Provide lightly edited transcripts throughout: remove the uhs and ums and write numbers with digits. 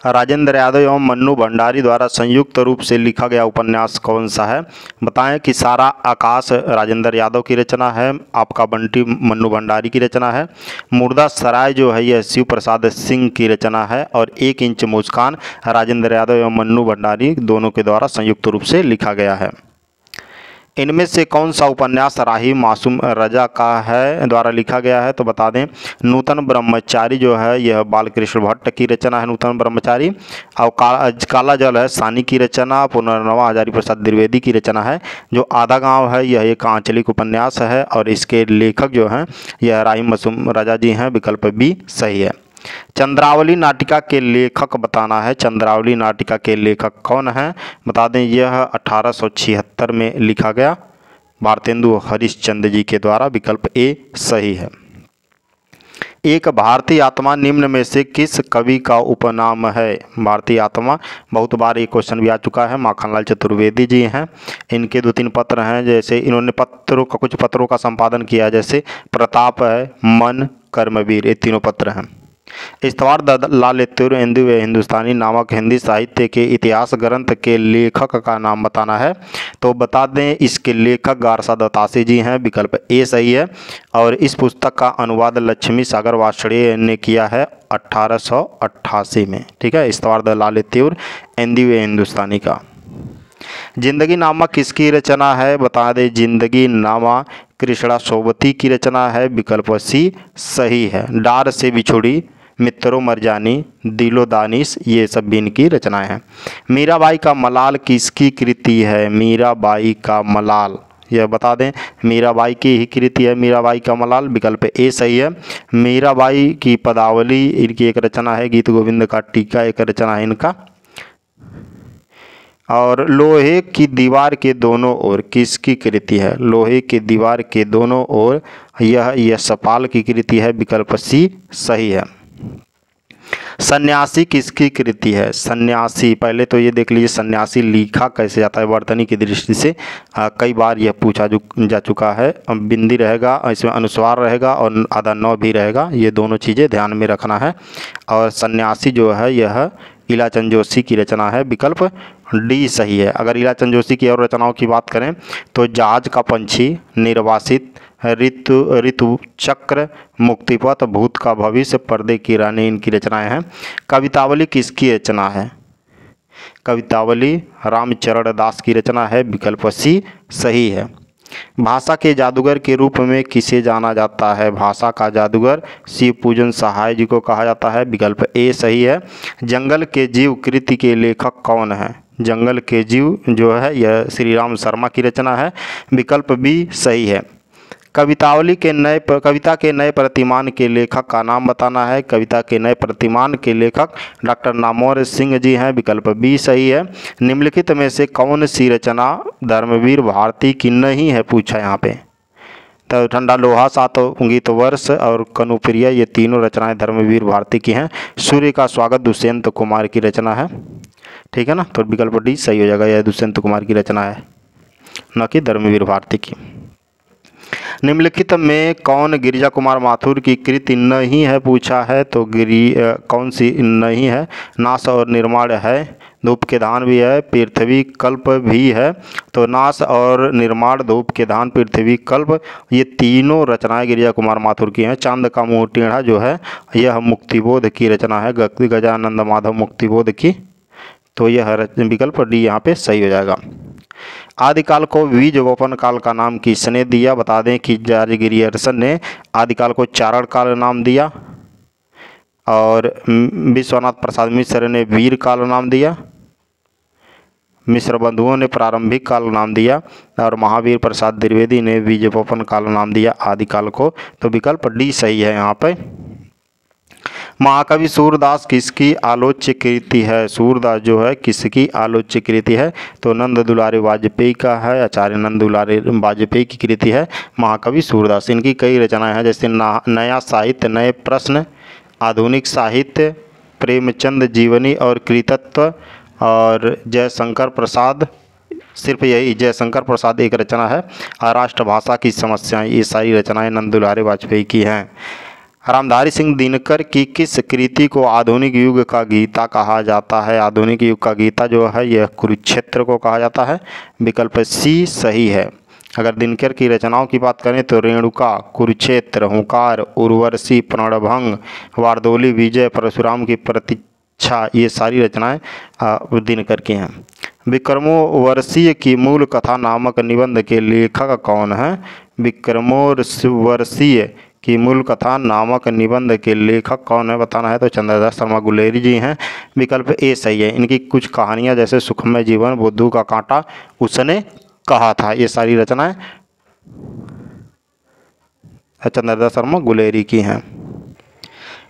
राजेंद्र यादव एवं मन्नू भंडारी द्वारा संयुक्त रूप से लिखा गया उपन्यास कौन सा है? बताएं कि सारा आकाश राजेंद्र यादव की रचना है, आपका बंटी मन्नू भंडारी की रचना है, मुर्दा सराय जो है यह शिव प्रसाद सिंह की रचना है, और 1 इंच मुस्कान राजेंद्र यादव एवं मन्नू भंडारी दोनों के द्वारा संयुक्त रूप से लिखा गया है। इनमें से कौन सा उपन्यास राही मासूम रजा का है द्वारा लिखा गया है? तो बता दें, नूतन ब्रह्मचारी जो है यह बालकृष्ण भट्ट की रचना है, नूतन ब्रह्मचारी। और काला जल है सानी की रचना, पुनर्नवा हजारी प्रसाद द्विवेदी की रचना है। जो आधा गांव है यह एक आंचलिक उपन्यास है और इसके लेखक जो हैं यह राही मासूम रजा जी हैं, विकल्प बी सही है। चंद्रावली नाटिका के लेखक बताना है, चंद्रावली नाटिका के लेखक कौन हैं? बता दें, यह 1876 में लिखा गया भारतेंदु हरिश्चंद्र जी के द्वारा, विकल्प ए सही है। एक भारतीय आत्मा निम्न में से किस कवि का उपनाम है? भारतीय आत्मा, बहुत बार ये क्वेश्चन भी आ चुका है, माखनलाल चतुर्वेदी जी हैं। इनके 2-3 पत्र हैं, जैसे इन्होंने कुछ पत्रों का संपादन किया है, जैसे प्रताप है, मन, कर्मवीर, ये तीनों पत्र हैं। इस्तवार लाल इंदु हिंदुस्तानी नामक हिंदी साहित्य के इतिहास ग्रंथ के लेखक का नाम बताना है। तो बता दें, इसके लेखक गारसा दत्तासी जी हैं, विकल्प ए सही है। और इस पुस्तक का अनुवाद लक्ष्मी सागर वार्ष्णेय ने किया है 1888 में। ठीक है, इस्तवार लाल इंदु हिंदुस्तानी का। जिंदगी नामा किसकी रचना है? बता दें, जिंदगी नामा कृष्णा सोबती की रचना है, विकल्प सी सही है। डार से बिछुड़ी, मित्रों मरजानी, दिलो दानिश, ये सब भी इनकी रचनाएं हैं। मीराबाई का मलाल किसकी कृति है? मीराबाई का मलाल, यह बता दें, मीराबाई की ही कृति है मीराबाई का मलाल, विकल्प ए सही है। मीराबाई की पदावली इनकी एक रचना है, गीत गोविंद का टीका एक रचना है इनका। और लोहे की दीवार के दोनों ओर किसकी कृति है? लोहे की दीवार के दोनों ओर, यह यशपाल की कृति है, विकल्प सी सही है। सन्यासी किसकी कृति है? सन्यासी, पहले तो ये देख लीजिए सन्यासी लिखा कैसे जाता है वर्तनी की दृष्टि से, कई बार यह पूछा जा चुका है। बिंदी रहेगा, इसमें अनुस्वार रहेगा और आधा नौ भी रहेगा, ये दोनों चीज़ें ध्यान में रखना है। और सन्यासी जो है यह इलाचंद जोशी की रचना है, विकल्प डी सही है। अगर इलाचंद जोशी की और रचनाओं की बात करें तो जहाज का पंछी, निर्वासित, ऋतु चक्र, मुक्तिपथ, भूत का भविष्य, पर्दे की रानी इनकी रचनाएं हैं। कवितावली किसकी रचना है? कवितावली रामचरण दास की रचना है, विकल्प सी सही है। भाषा के जादूगर के रूप में किसे जाना जाता है? भाषा का जादूगर शिव पूजन सहाय जी को कहा जाता है, विकल्प ए सही है। जंगल के जीव कृति के लेखक कौन है? जंगल के जीव जो है यह श्री राम शर्मा की रचना है, विकल्प बी सही है। कविता के नए प्रतिमान के लेखक का नाम बताना है। कविता के नए प्रतिमान के लेखक डॉक्टर नामवर सिंह जी हैं, विकल्प बी सही है। निम्नलिखित में से कौन सी रचना धर्मवीर भारती की नहीं है, पूछा यहाँ पे। तो ठंडा लोहा, सात गीत वर्ष और कनुप्रिया, ये तीनों रचनाएं धर्मवीर भारती की हैं। सूर्य का स्वागत दुष्यंत कुमार की रचना है, ठीक है ना, तो विकल्प डी सही हो जाएगा, यह दुष्यंत कुमार की रचना है, न कि धर्मवीर भारती की। निम्नलिखित में कौन गिरिजा कुमार माथुर की कृति नहीं है, पूछा है। तो कौन सी नहीं है? नाश और निर्माण है, धूप के धान भी है, पृथ्वी कल्प भी है। तो नाश और निर्माण, धूप के धान, पृथ्वी कल्प, ये तीनों रचनाएं गिरिजा कुमार माथुर की हैं। चांद का मुँह टेढ़ा जो है यह मुक्तिबोध की रचना है, गजानंद माधव मुक्तिबोध की। तो यह विकल्प डी यहाँ पे सही हो जाएगा। आदिकाल को बीजवपन काल का नाम किसने दिया? बता दें कि जॉर्ज गिरियर्सन ने आदिकाल को चारण काल नाम दिया, और विश्वनाथ प्रसाद मिश्र ने वीर काल नाम दिया, मिश्र बंधुओं ने प्रारंभिक काल नाम दिया, और महावीर प्रसाद द्विवेदी ने बीजवपन काल नाम दिया आदिकाल को। तो विकल्प डी सही है यहाँ पे। महाकवि सूरदास किसकी आलोच्य कृति है? सूरदास जो है किसकी आलोच्य कृति है? तो नंद दुलारे वाजपेयी का है, आचार्य नंद दुलारे वाजपेयी की कृति है महाकवि सूरदास। इनकी कई रचनाएं हैं, जैसे नया साहित्य, नए प्रश्न, आधुनिक साहित्य, प्रेमचंद जीवनी और कृतित्व, और जयशंकर प्रसाद, सिर्फ यही जयशंकर प्रसाद एक रचना है, राष्ट्रभाषा की समस्याएं, ये सारी रचनाएं नंद दुलारे वाजपेयी की हैं। रामधारी सिंह दिनकर की किस कृति को आधुनिक युग का गीता कहा जाता है? आधुनिक युग का गीता जो है यह कुरुक्षेत्र को कहा जाता है। विकल्प सी सही है। अगर दिनकर की रचनाओं की बात करें तो रेणुका, कुरुक्षेत्र, हुंकार, उर्वशी, प्रणभंग, वारदोली, विजय, परशुराम की प्रतीक्षा, ये सारी रचनाएं दिनकर की हैं। विक्रमोर्वशीय की मूल कथा नामक निबंध के लेखक कौन है? विक्रमोर्वशीय की मूल कथा नामक निबंध के लेखक कौन है बताना है तो चंद्रदास शर्मा गुलेरी जी हैं। विकल्प ए सही है। इनकी कुछ कहानियां जैसे सुखमय जीवन, बुद्धू का कांटा, उसने कहा था, ये सारी रचनाएं चंद्रदास शर्मा गुलेरी की हैं।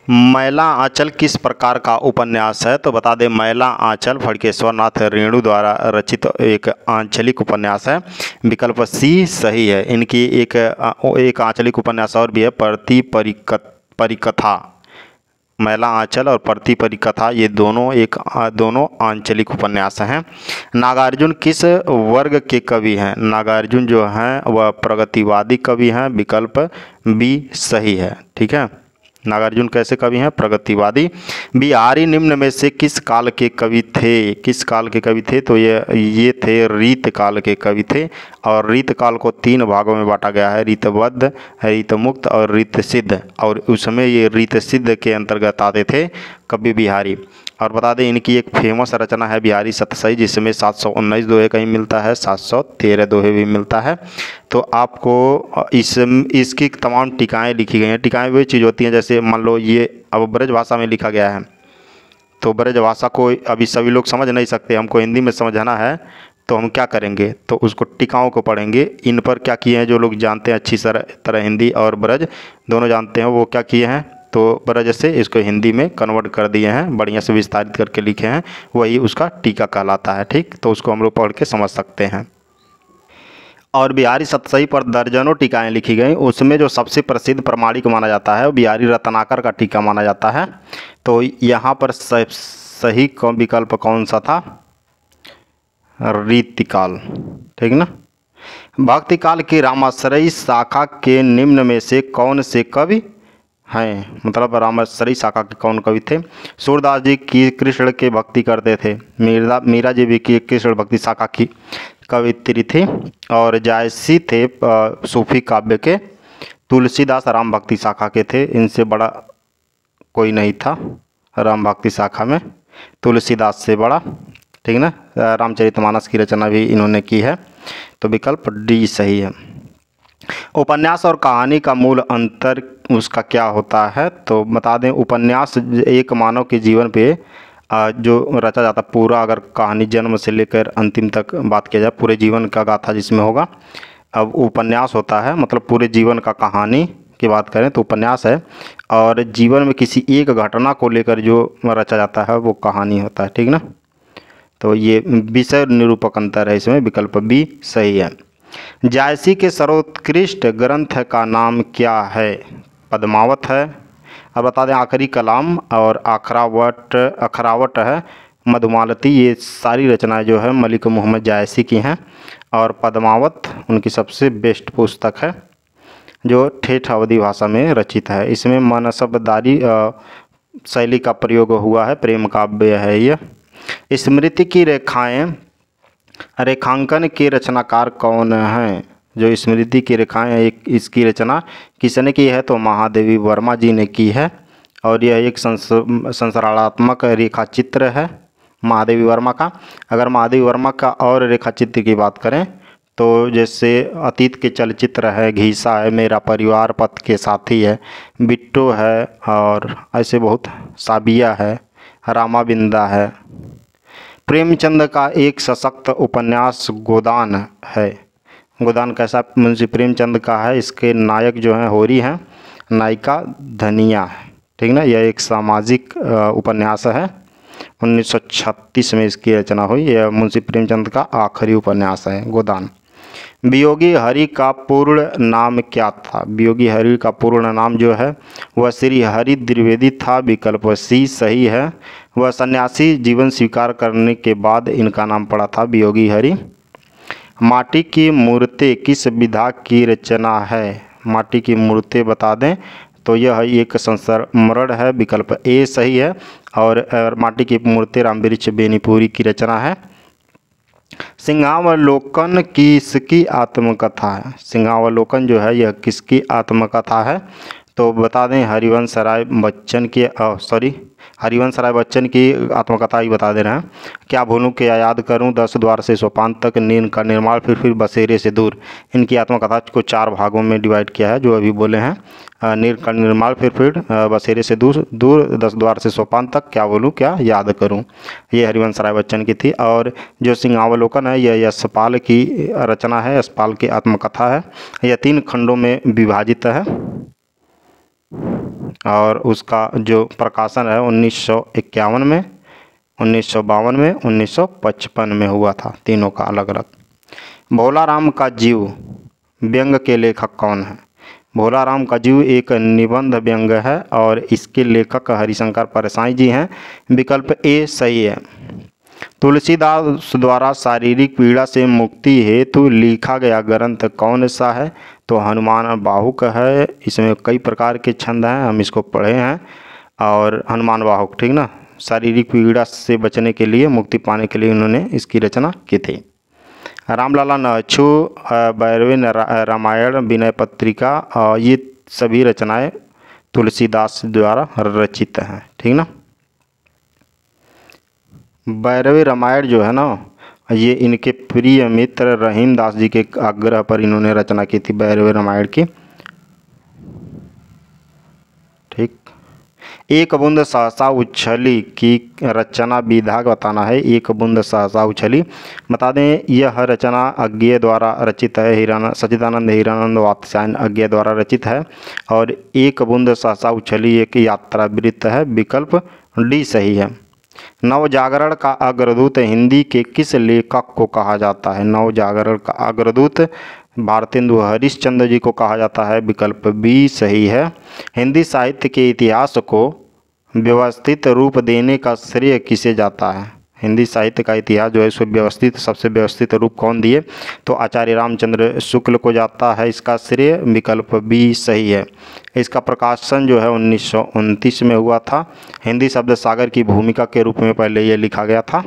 मैला आंचल किस प्रकार का उपन्यास है? तो बता दें मैला आंचल फड़केश्वर नाथ रेणु द्वारा रचित एक आंचलिक उपन्यास है। विकल्प सी सही है। इनकी एक आंचलिक उपन्यास और भी है, प्रति परिकथा। मैला आंचल और प्रति परिकथा ये दोनों आंचलिक उपन्यास हैं। नागार्जुन किस वर्ग के कवि हैं? नागार्जुन जो हैं वह प्रगतिवादी कवि हैं। विकल्प बी सही है। ठीक है, नागार्जुन कैसे कवि हैं? प्रगतिवादी। बिहारी निम्न में से किस काल के कवि थे? किस काल के कवि थे? तो ये थे रीत काल के कवि थे। और रीत काल को 3 भागों में बांटा गया है, रीतबद्ध, रीतमुक्त और रीतसिद्ध। और उसमें ये रीतसिद्ध के अंतर्गत आते थे कवि बिहारी। और बता दें इनकी एक फेमस रचना है बिहारी सतसई, जिसमें 719 दोहे कहीं मिलता है, 713 दोहे भी मिलता है। तो आपको इसकी तमाम टीकाएँ लिखी गई हैं। टीकाएँ वही चीज़ होती हैं जैसे मान लो ये अब ब्रज भाषा में लिखा गया है, तो ब्रज भाषा को अभी सभी लोग समझ नहीं सकते, हमको हिंदी में समझाना है तो हम क्या करेंगे? तो उसको टीकाओं को पढ़ेंगे। इन पर क्या किए हैं जो लोग जानते हैं अच्छी तरह हिंदी और ब्रज दोनों जानते हैं, वो क्या किए हैं तो ब्रज से इसको हिंदी में कन्वर्ट कर दिए हैं, बढ़िया से विस्तारित करके लिखे हैं, वही उसका टीका कहलाता है। ठीक, तो उसको हम लोग पढ़ के समझ सकते हैं। और बिहारी सतसई पर दर्जनों टीकाएँ लिखी गई, उसमें जो सबसे प्रसिद्ध प्रमाणिक माना जाता है वो बिहारी रत्नाकर का टीका माना जाता है। तो यहाँ पर सही विकल्प कौन सा था? रीतिकाल। ठीक ना। भक्तिकाल की रामाश्रयी शाखा के निम्न में से कौन से कवि हैं? मतलब रामाश्रयी शाखा के कौन कवि थे? सूरदास जी की कृष्ण के भक्ति करते थे, मीरा जी भी की कृष्ण भक्ति शाखा की कवित्री थी, और जायसी थे सूफी काव्य के, तुलसीदास राम भक्ति शाखा के थे। इनसे बड़ा कोई नहीं था राम भक्ति शाखा में, तुलसीदास से बड़ा। ठीक ना। रामचरितमानस की रचना भी इन्होंने की है। तो विकल्प डी सही है। उपन्यास और कहानी का मूल अंतर उसका क्या होता है? तो बता दें उपन्यास एक मानव के जीवन पे जो रचा जाता पूरा, अगर कहानी जन्म से लेकर अंतिम तक बात किया जाए, पूरे जीवन का गाथा जिसमें होगा। अब उपन्यास होता है मतलब पूरे जीवन का कहानी की बात करें तो उपन्यास है, और जीवन में किसी एक घटना को लेकर जो रचा जाता है वो कहानी होता है। ठीक ना। तो ये विषय निरूपक अंतर है इसमें। विकल्प बी सही है। जायसी के सर्वोत्कृष्ट ग्रंथ का नाम क्या है? पद्मावत है। अब बता दें आखिरी कलाम और अखरावट है, मधुमालती, ये सारी रचनाएं जो है मलिक मोहम्मद जायसी की हैं। और पद्मावत उनकी सबसे बेस्ट पुस्तक है जो ठेठ अवधी भाषा में रचित है। इसमें मनसबदारी शैली का प्रयोग हुआ है, प्रेम काव्य है यह। स्मृति की रेखांकन के रचनाकार कौन हैं? जो स्मृति की रेखाएं इसकी रचना किसने की है? तो महादेवी वर्मा जी ने की है, और यह एक संस्मरणात्मक रेखा चित्र है महादेवी वर्मा का। अगर महादेवी वर्मा का और रेखा चित्र की बात करें तो जैसे अतीत के चलचित्र है, घीसा है, मेरा परिवार, पथ के साथी है, बिट्टो है, और ऐसे बहुत, साबिया है, रामाबिंदा है। प्रेमचंद का एक सशक्त उपन्यास गोदान है। गोदान कैसा मुंशी प्रेमचंद का है? इसके नायक जो हैं होरी हैं, नायिका धनिया है। ठीक ना। यह एक सामाजिक उपन्यास है, 1936 में इसकी रचना हुई। यह मुंशी प्रेमचंद का आखिरी उपन्यास है गोदान। वियोगी हरि का पूर्ण नाम क्या था? वियोगी हरि का पूर्ण नाम जो है वह श्री हरि द्विवेदी था। विकल्प सी सही है। वह सन्यासी जीवन स्वीकार करने के बाद इनका नाम पड़ा था वियोगी हरि। माटी की मूर्तें किस विधा की रचना है? माटी की मूर्तें बता दें तो यह एक संस्मरण है, विकल्प ए सही है। और माटी की मूर्ति रामवृक्ष बेनीपुरी की रचना है। सिंहावलोकन किसकी आत्मकथा है? सिंहावलोकन जो है यह किसकी आत्मकथा है? तो बता दें हरिवंश राय बच्चन की हरिवंश राय बच्चन की आत्मकथा ही बता दे रहे हैं। क्या भूलूं क्या याद करूं, 10 द्वार से सोपान तक, नीर का निर्माण, फिर बसेरे से दूर। इनकी आत्मकथा को 4 भागों में डिवाइड किया है जो अभी बोले हैं। नीर का निर्माण, फिर बसेरे से दूर, 10 द्वार से सोपान तक, क्या भूलूं क्या याद करूं। ये हरिवंश राय बच्चन की थी। और जो सिंहावलोकन है यह यशपाल की रचना है, यशपाल की आत्मकथा है। यह 3 खंडों में विभाजित है और उसका जो प्रकाशन है 1951 में, 1952 में, 1955 में हुआ था, तीनों का अलग अलग। भोला राम का जीव व्यंग के लेखक कौन है? भोला राम का जीव एक निबंध व्यंग है और इसके लेखक हरिशंकर परसाई जी हैं। विकल्प ए सही है। तुलसीदास द्वारा शारीरिक पीड़ा से मुक्ति हेतु लिखा गया ग्रंथ कौन सा है? तो हनुमान बाहुक है। इसमें कई प्रकार के छंद हैं, हम इसको पढ़े हैं। और हनुमान बाहुक, ठीक ना, शारीरिक पीड़ा से बचने के लिए, मुक्ति पाने के लिए उन्होंने इसकी रचना की थी। रामलाला नहछु, भैरवी रामायण, विनय पत्रिका, ये सभी रचनाएं तुलसीदास द्वारा रचित हैं, ठीक ना। भैरवी रामायण जो है ना, ये इनके प्रिय मित्र रहीम दास जी के आग्रह पर इन्होंने रचना की थी भैरवी रामायण की, ठीक। एक बूंद सहसा उछली की रचना विधा बताना है। एक बूंद सहसा उछली बता दें, यह रचना अज्ञेय द्वारा रचित है। सच्चिदानंद हीरानंद वात्स्यायन अज्ञेय द्वारा रचित है। और एक बूंद सहसा उछली एक यात्रा वृत्त है। विकल्प डी सही है। नवजागरण का अग्रदूत हिंदी के किस लेखक को कहा जाता है? नवजागरण का अग्रदूत भारतेंदु हरिश्चंद्र जी को कहा जाता है। विकल्प बी सही है। हिंदी साहित्य के इतिहास को व्यवस्थित रूप देने का श्रेय किसे जाता है? हिंदी साहित्य का इतिहास जो है उसको सबसे व्यवस्थित रूप कौन दिए? तो आचार्य रामचंद्र शुक्ल को जाता है इसका श्रेय। विकल्प बी सही है। इसका प्रकाशन जो है 1929 में हुआ था। हिंदी शब्द सागर की भूमिका के रूप में पहले ये लिखा गया था।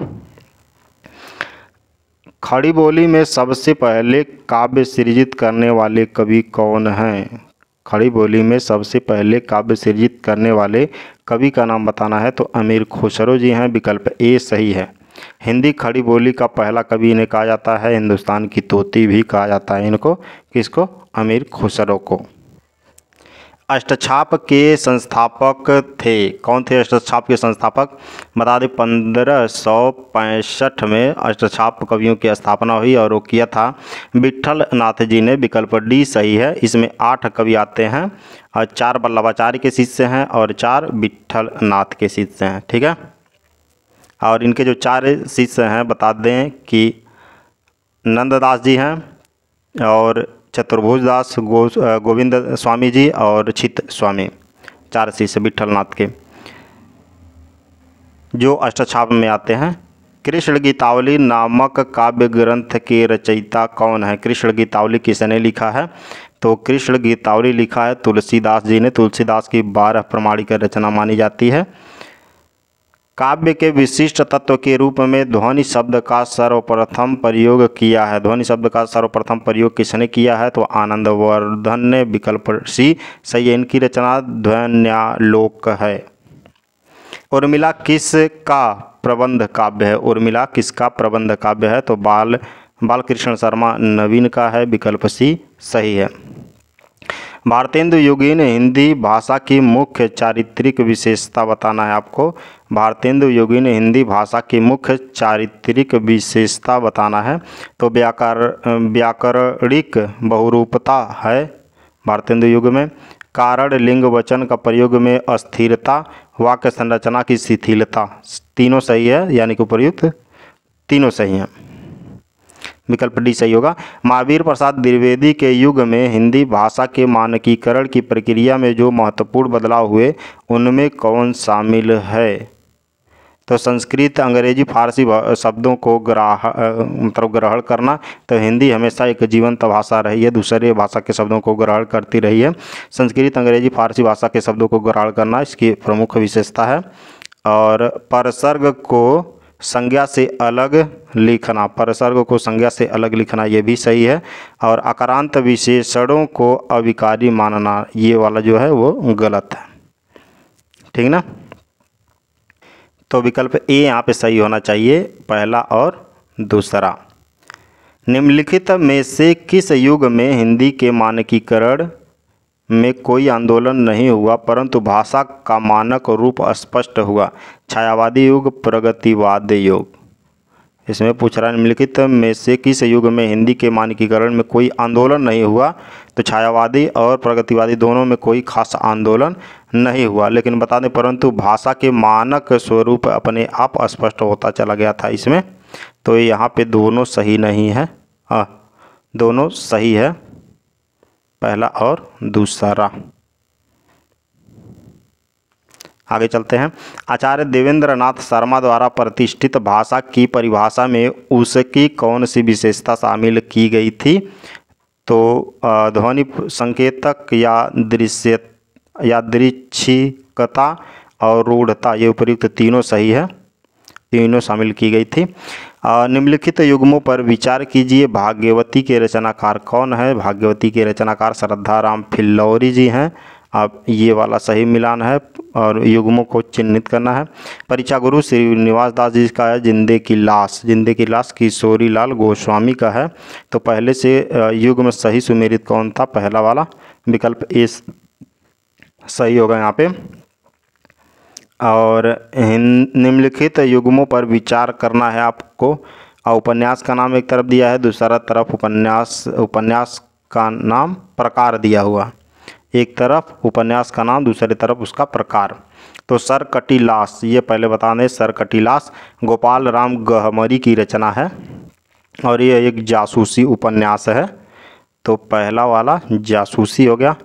खड़ी बोली में सबसे पहले काव्य सृजित करने वाले कवि कौन हैं? खड़ी बोली में सबसे पहले काव्य सृजित करने वाले कवि का नाम बताना है। तो अमीर खुसरो जी हैं। विकल्प ए सही है। हिंदी खड़ी बोली का पहला कवि इन्हें कहा जाता है। हिंदुस्तान की तोती भी कहा जाता है इनको। किसको? अमीर खुसरो को। अष्टछाप के संस्थापक थे। कौन थे अष्टछाप के संस्थापक? बता दें 1565 में अष्टछाप कवियों की स्थापना हुई और वो किया था विट्ठल नाथ जी ने। विकल्प डी सही है। इसमें 8 कवि आते हैं और 4 वल्लभाचार्य के शिष्य हैं और 4 विट्ठल नाथ के शिष्य हैं, ठीक है। और इनके जो 4 शिष्य हैं बता दें कि नंददास जी हैं और चतुर्भुज दास, गोविंद स्वामी जी और चित स्वामी, 4 शिष्य विट्ठलनाथ के जो अष्टछाप में आते हैं। कृष्ण गीतावली नामक काव्य ग्रंथ के रचयिता कौन है? कृष्ण गीतावली किसने लिखा है? तो कृष्ण गीतावली लिखा है तुलसीदास जी ने। तुलसीदास की 12 प्रमाणिक रचना मानी जाती है। काव्य के विशिष्ट तत्व के रूप में ध्वनि शब्द का सर्वप्रथम प्रयोग किया है। ध्वनि शब्द का सर्वप्रथम प्रयोग किसने किया है? तो आनंदवर्धन ने। विकल्प सी सही है। इनकी रचना ध्वन्यालोक है। उर्मिला किसका प्रबंध काव्य है? उर्मिला किसका प्रबंध काव्य है? तो बालकृष्ण शर्मा नवीन का है। विकल्प सी सही है। भारतेंदु योगीन हिंदी भाषा की मुख्य चारित्रिक विशेषता बताना है आपको। भारतेंदु योगीन हिंदी भाषा की मुख्य चारित्रिक विशेषता बताना है। तो व्याकरणिक बहुरूपता है भारतेंदु युग में। कारण लिंग वचन का प्रयोग में अस्थिरता, वाक्य संरचना की शिथिलता, तीनों सही है, यानी कि उपयुक्त तीनों सही हैं। विकल्प डी सही होगा। महावीर प्रसाद द्विवेदी के युग में हिंदी भाषा के मानकीकरण की प्रक्रिया में जो महत्वपूर्ण बदलाव हुए उनमें कौन शामिल है? तो संस्कृत, अंग्रेजी, फारसी शब्दों को ग्रहण करना। तो हिंदी हमेशा एक जीवंत भाषा रही है, दूसरे भाषा के शब्दों को ग्रहण करती रही है। संस्कृत, अंग्रेजी, फारसी भाषा के शब्दों को ग्रहण करना इसकी प्रमुख विशेषता है। और परसर्ग को संज्ञा से अलग लिखना, परसर्ग को संज्ञा से अलग लिखना ये भी सही है। और अकारांत विशेषणों को अविकारी मानना, ये वाला जो है वो गलत है, ठीक ना। तो विकल्प ए यहाँ पे सही होना चाहिए, पहला और दूसरा। निम्नलिखित में से किस युग में हिंदी के मानकीकरण में कोई आंदोलन नहीं हुआ परंतु भाषा का मानक रूप स्पष्ट हुआ? छायावादी युग, प्रगतिवाद युग। इसमें पूछ रहा है निम्नलिखित में से किस युग में हिंदी के मानकीकरण में कोई आंदोलन नहीं हुआ। तो छायावादी और प्रगतिवादी दोनों में कोई खास आंदोलन नहीं हुआ, लेकिन बता दें परंतु भाषा के मानक स्वरूप अपने आप स्पष्ट होता चला गया था इसमें। तो यहाँ पे दोनों सही नहीं है, दोनों सही है, पहला और दूसरा। आगे चलते हैं। आचार्य देवेंद्र नाथ शर्मा द्वारा प्रतिष्ठित भाषा की परिभाषा में उसकी कौन सी विशेषता शामिल की गई थी? तो ध्वनि संकेतक या दृच्छिकता और रूढ़ता, ये उपयुक्त तीनों सही है, तीनों शामिल की गई थी। निम्नलिखित युग्मों पर विचार कीजिए। भाग्यवती के रचनाकार कौन है? भाग्यवती के रचनाकार श्रद्धाराम फिल्लौरी जी हैं। अब ये वाला सही मिलान है और युग्मों को चिन्हित करना है। परीक्षा गुरु श्रीनिवास दास जी का है। जिंदे की लाश किशोरी लाल गोस्वामी का है। तो पहले से युग्म सही सुमेलित कौन था? पहला वाला, विकल्प ए सही होगा यहाँ पे। और निम्नलिखित युग्मों पर विचार करना है आपको। उपन्यास का नाम एक तरफ दिया है, दूसरा तरफ उपन्यास का नाम प्रकार दिया हुआ। एक तरफ उपन्यास का नाम, दूसरी तरफ उसका प्रकार। तो सरकटीलास, ये पहले बता दें, सरकटीलास गोपाल राम गहमरी की रचना है और ये एक जासूसी उपन्यास है। तो पहला वाला जासूसी हो गया।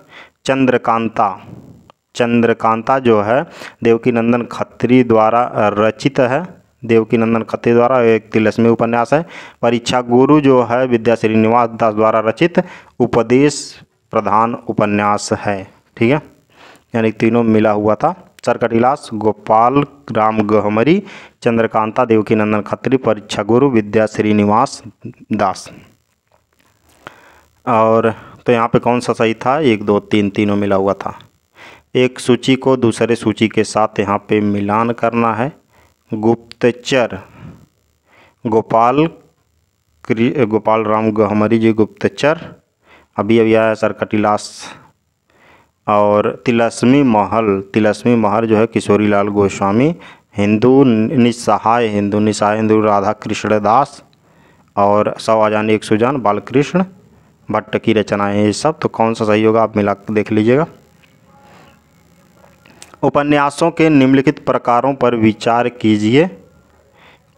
चंद्रकांता जो है देवकीनंदन खत्री द्वारा रचित है, देवकीनंदन खत्री द्वारा, एक तिलस्मी उपन्यास है। परीक्षा गुरु जो है विद्या श्रीनिवास दास द्वारा रचित उपदेश प्रधान उपन्यास है, ठीक है। यानी तीनों मिला हुआ था। सरकटीलास गोपाल राम गहमरी, चंद्रकांता देवकीनंदन खत्री, परीक्षा गुरु विद्या श्रीनिवास दास। और तो यहाँ पे कौन सा सही था? 1 2 3 तीनों मिला हुआ था। एक सूची को दूसरे सूची के साथ यहाँ पे मिलान करना है। गुप्तचर गोपाल राम गहमरी जी गुप्तचर, अभी आया सरकटीलास। और तिलस्मी महल जो है किशोरी लाल गोस्वामी। हिंदू निसहाय राधा कृष्ण दास। और 100 आजान 100 जान बालकृष्ण भट्ट की रचनाएं ये सब। तो कौन सा सही होगा आप मिला देख लीजिएगा। उपन्यासों के निम्नलिखित प्रकारों पर विचार कीजिए।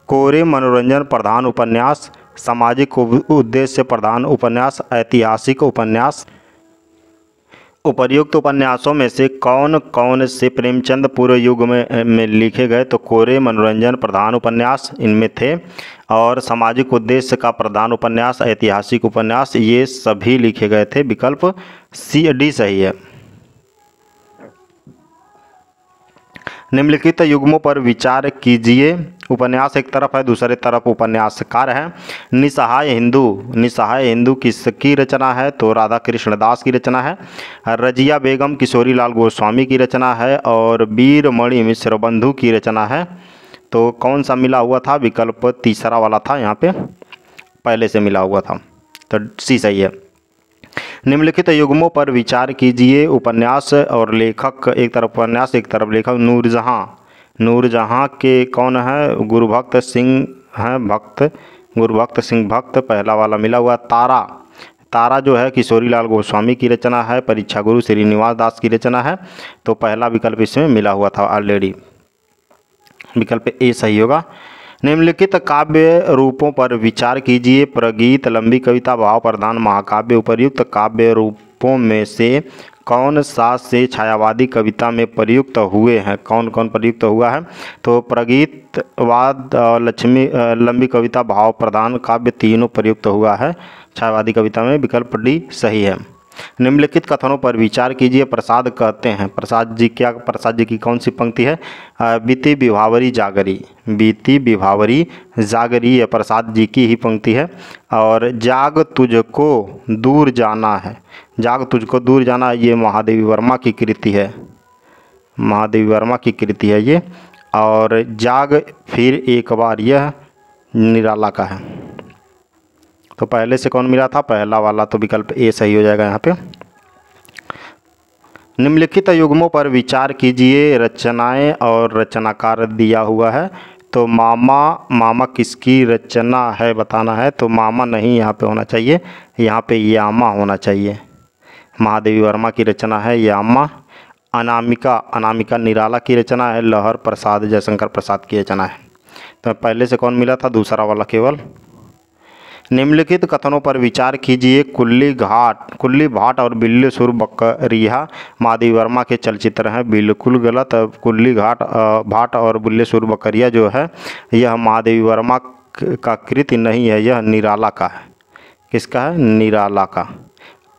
कोरे मनोरंजन प्रधान उपन्यास, सामाजिक उद्देश्य प्रधान उपन्यास, ऐतिहासिक उपन्यास। उपर्युक्त उपन्यासों में से कौन कौन से प्रेमचंद पूर्व युग में लिखे गए? तो कोरे मनोरंजन प्रधान उपन्यास इनमें थे। और सामाजिक उद्देश्य का प्रधान उपन्यास, ऐतिहासिक उपन्यास, ये सभी लिखे गए थे। विकल्प डी सही है। निम्नलिखित युग्मों पर विचार कीजिए। उपन्यास एक तरफ है, दूसरे तरफ उपन्यासकार है। निसहाय हिंदू किसकी रचना है? तो राधा कृष्ण दास की रचना है। रजिया बेगम किशोरी लाल गोस्वामी की रचना है। और वीरमणि मिश्र बंधु की रचना है। तो कौन सा मिला हुआ था? विकल्प तीसरा वाला था, यहाँ पे पहले से मिला हुआ था, तो सी सही है। निम्नलिखित युग्मों पर विचार कीजिए। उपन्यास और लेखक, एक तरफ उपन्यास एक तरफ लेखक। नूरजहाँ के कौन है? गुरुभक्त सिंह हैं, गुरुभक्त सिंह भक्त, पहला वाला मिला हुआ। तारा जो है किशोरी लाल गोस्वामी की रचना है। परीक्षा गुरु श्रीनिवास दास की रचना है। तो पहला विकल्प इसमें मिला हुआ था ऑलरेडी, विकल्प ए सही होगा। निम्नलिखित काव्य रूपों पर विचार कीजिए। प्रगीत, लंबी कविता, भाव प्रधान महाकाव्य। उपर्युक्त काव्य रूपों में से कौन सा से छायावादी कविता में प्रयुक्त हुए हैं? कौन कौन प्रयुक्त हुआ है? तो प्रगीतवाद, लक्ष्मी, लंबी कविता, भाव प्रधान काव्य, तीनों प्रयुक्त हुआ है छायावादी कविता में। विकल्प डी सही है। निम्नलिखित कथनों पर विचार कीजिए। प्रसाद कहते हैं, प्रसाद जी की कौन सी पंक्ति है? बीती विभावरी जागरी, बीती विभावरी जागरी, यह प्रसाद जी की ही पंक्ति है। और जाग तुझको दूर जाना है, जाग तुझको दूर जाना, ये महादेवी वर्मा की कृति है, महादेवी वर्मा की कृति है ये। और जाग फिर एक बार, यह निराला का है। तो पहले से कौन मिला था? पहला वाला, तो विकल्प ए सही हो जाएगा यहाँ पे। निम्नलिखित युग्मों पर विचार कीजिए। रचनाएं और रचनाकार दिया हुआ है। तो मामा किसकी रचना है बताना है। तो मामा नहीं यहाँ पे होना चाहिए, यहाँ पे यामा होना चाहिए। महादेवी वर्मा की रचना है यामा। अनामिका निराला की रचना है। लहर प्रसाद जयशंकर प्रसाद की रचना है। तो पहले से कौन मिला था? दूसरा वाला केवल। निम्नलिखित कथनों पर विचार कीजिए। कुल्ली भाट और बिल्ली सुर बकरिया महादेवी वर्मा के चलचित्र हैं। बिल्कुल गलत। कुल्ली भाट और बिल्ली सुर बकरिया जो है यह महादेवी वर्मा का कृति नहीं है, यह निराला का है। किसका है? निराला का।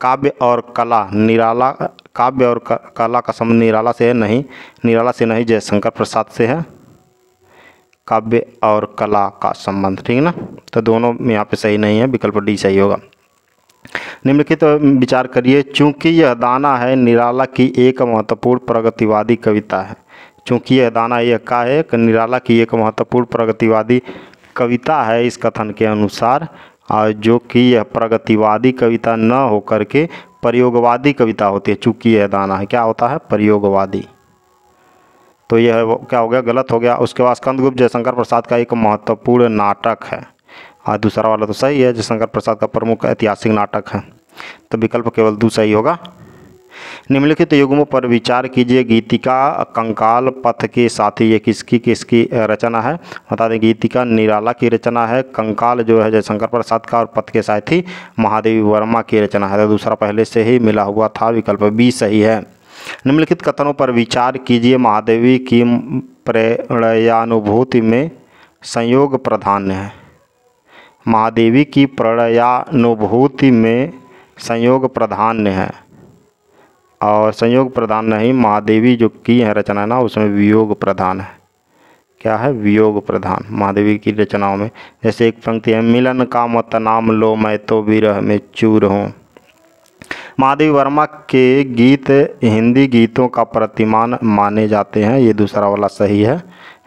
काव्य और कला, निराला काव्य और कला का संबंध निराला से है नहीं, निराला से नहीं, जयशंकर प्रसाद से है काव्य और कला का संबंध, ठीक है ना। तो दोनों यहाँ पे सही नहीं है, विकल्प डी सही होगा। निम्नलिखित विचार करिए। चूंकि यह दाना है निराला की एक महत्वपूर्ण प्रगतिवादी कविता है। चूंकि यह दाना, यह का है निराला की एक महत्वपूर्ण प्रगतिवादी कविता है इस कथन के अनुसार, और जो कि यह प्रगतिवादी कविता न होकर के प्रयोगवादी कविता होती है। चूंकि यह दाना है, क्या होता है? प्रयोगवादी। तो यह क्या हो गया? गलत हो गया। उसके बाद स्कंदगुप्त जयशंकर प्रसाद का एक महत्वपूर्ण नाटक है, और दूसरा वाला तो सही है, जयशंकर प्रसाद का प्रमुख ऐतिहासिक नाटक है। तो विकल्प केवल दो सही होगा। निम्नलिखित युग्मों पर विचार कीजिए। गीतिका कंकाल पथ के साथी, ये किसकी रचना है? बता दें, गीतिका निराला की रचना है। कंकाल जो है जयशंकर प्रसाद का, और पथ के साथी महादेवी वर्मा की रचना है। तो दूसरा पहले से ही मिला हुआ था, विकल्प बी सही है। निम्नलिखित कथनों पर विचार कीजिए। महादेवी की प्रणयानुभूति में संयोग प्राधान्य है। महादेवी की प्रणयानुभूति में संयोग प्राधान्य है, और संयोग प्रधान नहीं, महादेवी जो की है रचना ना, उसमें वियोग प्रधान है। क्या है? वियोग प्रधान महादेवी की रचनाओं में। जैसे एक पंक्ति है, मिलन का मत नाम लो मैं तो विरह में चूर हूँ। महादेवी वर्मा के गीत हिंदी गीतों का प्रतिमान माने जाते हैं, ये दूसरा वाला सही है,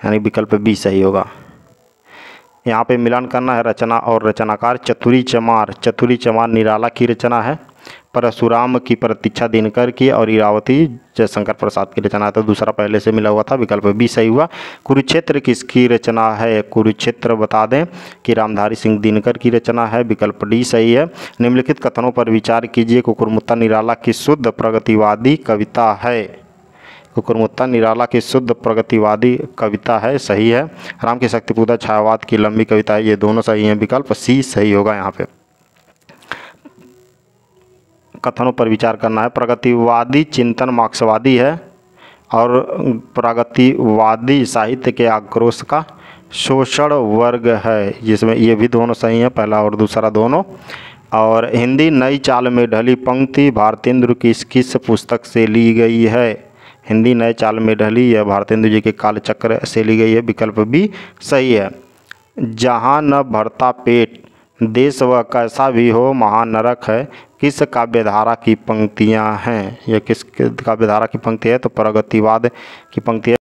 यानी विकल्प बी सही होगा। यहाँ पे मिलान करना है रचना और रचनाकार। चतुरी चमार निराला की रचना है। परशुराम की प्रतीक्षा दिनकर की, और इरावती जयशंकर प्रसाद की रचना है। तो दूसरा पहले से मिला हुआ था, विकल्प बी सही हुआ। कुरुक्षेत्र किसकी रचना है? कुरुक्षेत्र बता दें कि रामधारी सिंह दिनकर की रचना है, विकल्प डी सही है। निम्नलिखित कथनों पर विचार कीजिए। कुकुरमुत्ता निराला की शुद्ध प्रगतिवादी कविता है। कुकुरमुत्ता निराला की शुद्ध प्रगतिवादी कविता है, सही है। राम की शक्तिपूजा छायावाद की लंबी कविता है, ये दोनों सही हैं, विकल्प सी सही होगा। यहाँ पे कथनों पर विचार करना है। प्रगतिवादी चिंतन मार्क्सवादी है, और प्रगतिवादी साहित्य के आक्रोश का शोषण वर्ग है, जिसमें ये भी दोनों सही हैं, पहला और दूसरा दोनों। और हिंदी नई चाल में ढली पंक्ति भारतेंदु की किस पुस्तक से ली गई है? हिंदी नए चाल में ढली, यह भारतेंदु जी के कालचक्र से ली गई है, विकल्प भी सही है। जहाँ न भरता पेट देश वह कैसा भी हो महानरक है, किस काव्यधारा की पंक्तियाँ हैं? यह किस काव्यधारा की पंक्ति है? तो प्रगतिवाद की पंक्ति है।